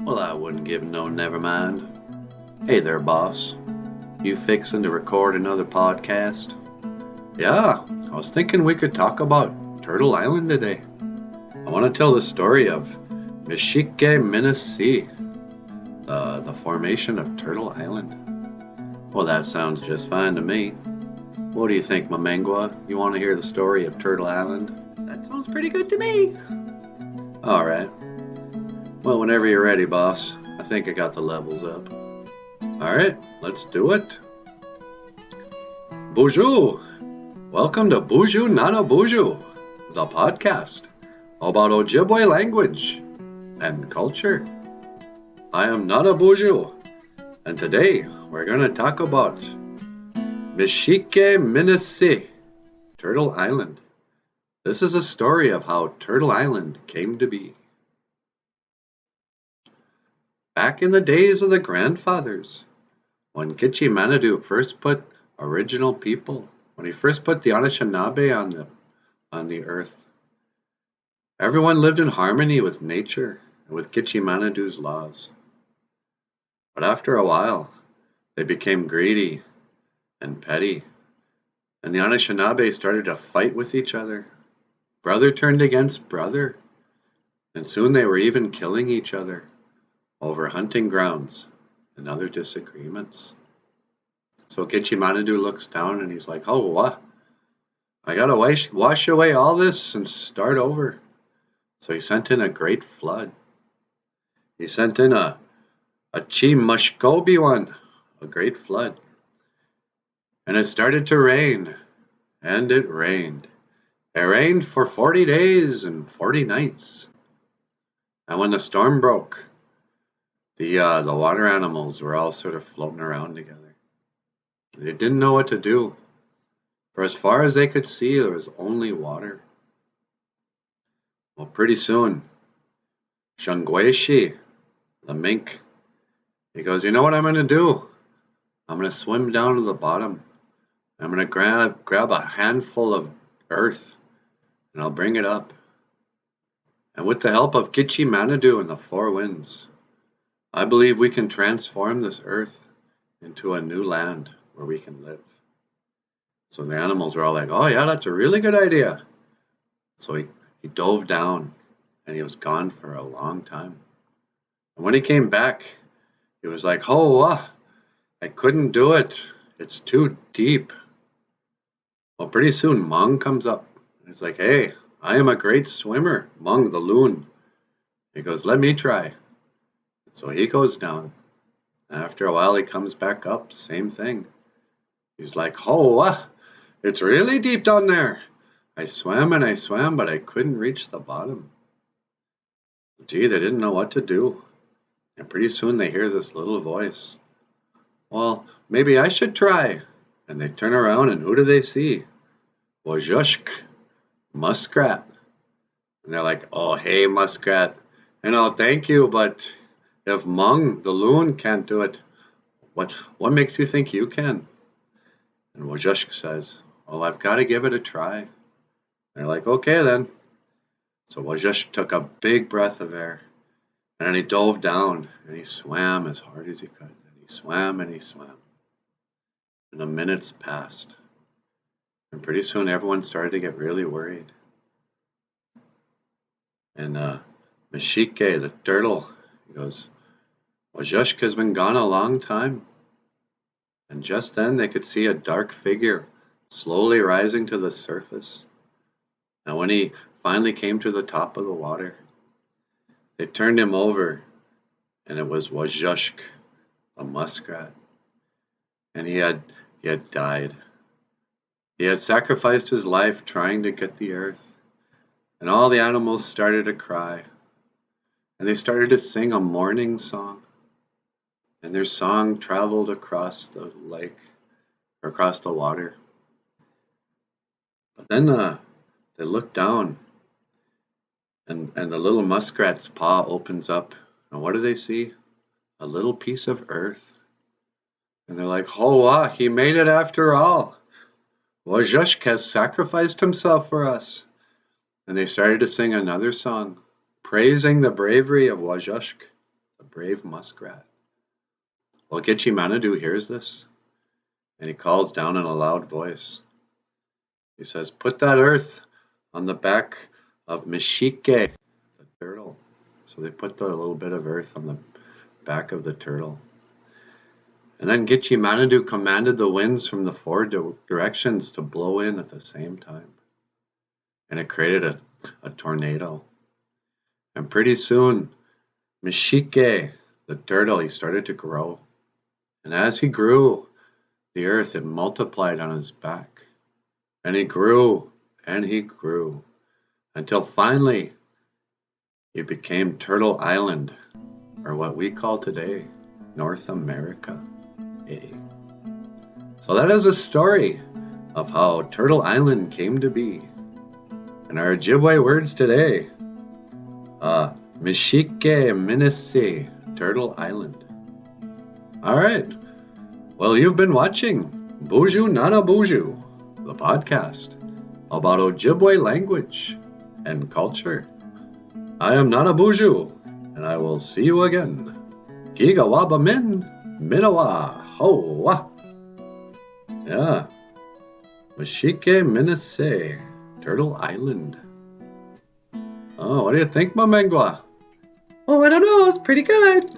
Well, I wouldn't give no never mind. Hey there, boss. You fixin' to record another podcast? Yeah, I was thinking we could talk about Turtle Island today. I want to tell the story of Mishiike, Minisi, the formation of Turtle Island. Well, that sounds just fine to me. What do you think, Mamengwa? You want to hear the story of Turtle Island? That sounds pretty good to me. All right. Well, whenever you're ready, boss. I think I got the levels up. All right, let's do it. BOOZHOO! Welcome to BOOZHOO Nana BOOZHOO, the podcast about Ojibwe language and culture. I am Nana BOOZHOO, and today we're going to talk about Mishiike, Minisi, Turtle Island. This is a story of how Turtle Island came to be. Back in the days of the grandfathers, when Gitchimanadu first put original people, when he first put the Anishinaabe on the earth, everyone lived in harmony with nature and with Gitchimanadu's laws. But after a while, they became greedy and petty, and the Anishinaabe started to fight with each other. Brother turned against brother, and soon they were even killing each other over hunting grounds and other disagreements. So Gitchimanadu looks down and he's like, oh, what? I gotta wash away all this and start over. So he sent in a great flood. He sent in a Chimushkobi one, a great flood. And it started to rain, and it rained. It rained for 40 days and 40 nights. And when the storm broke, the water animals were all sort of floating around together. They didn't know what to do. For as far as they could see, there was only water. Well, pretty soon, Shungweshi, the mink, he goes, you know what I'm going to do? I'm going to swim down to the bottom. I'm going to grab a handful of earth, and I'll bring it up. And with the help of Gitchimanadu and the four winds, I believe we can transform this earth into a new land where we can live. So the animals were all like, oh yeah, that's a really good idea. So he dove down, and he was gone for a long time. And when he came back, he was like, oh, I couldn't do it. It's too deep. Well, pretty soon Mung comes up. He's like, hey, I am a great swimmer, Mung the loon. He goes, let me try. So he goes down. After a while, he comes back up, same thing. He's like, oh, it's really deep down there. I swam and I swam, but I couldn't reach the bottom. Gee, they didn't know what to do. And pretty soon they hear this little voice. Well, maybe I should try. And they turn around, and who do they see? Wojshk, muskrat. And they're like, oh, hey, muskrat. Thank you, but if Mung, the loon, can't do it, what makes you think you can? And Wojshk says, well, I've got to give it a try. And they're like, okay then. So Wojshk took a big breath of air, and then he dove down, and he swam as hard as he could. And he swam and he swam. And the minutes passed. And pretty soon everyone started to get really worried. And Mishiike, the turtle, he goes, Wojshk has been gone a long time. And just then they could see a dark figure slowly rising to the surface. And when he finally came to the top of the water, they turned him over, and it was Wojshk, a muskrat. And he had died. He had sacrificed his life trying to get the earth. And all the animals started to cry. And they started to sing a mourning song. And their song traveled across the lake, or across the water. But then they looked down, and the little muskrat's paw opens up. And what do they see? A little piece of earth. And they're like, oh, wow, he made it after all. Wojshk has sacrificed himself for us. And they started to sing another song, praising the bravery of Wojshk, the brave muskrat. Well, Gitchimanadu hears this, and he calls down in a loud voice. He says, "Put that earth on the back of Mishiike, the turtle." So they put the little bit of earth on the back of the turtle. And then Gitchimanadu commanded the winds from the four directions to blow in at the same time. And it created a tornado. And pretty soon, Mishiike, the turtle, he started to grow. And as he grew, the earth had multiplied on his back. And he grew, until finally he became Turtle Island, or what we call today North America. So that is a story of how Turtle Island came to be. And our Ojibwe words today, Mishiike, Minisi, Turtle Island. All right. Well, you've been watching BOOZHOO Nana BOOZHOO, the podcast about Ojibwe language and culture. I am Nana BOOZHOO, and I will see you again. Gigawaba min, minawa, hoa. Yeah. Mishiike, Minisi, Turtle Island. Oh, what do you think, Mamengwa? Oh, I don't know. It's pretty good.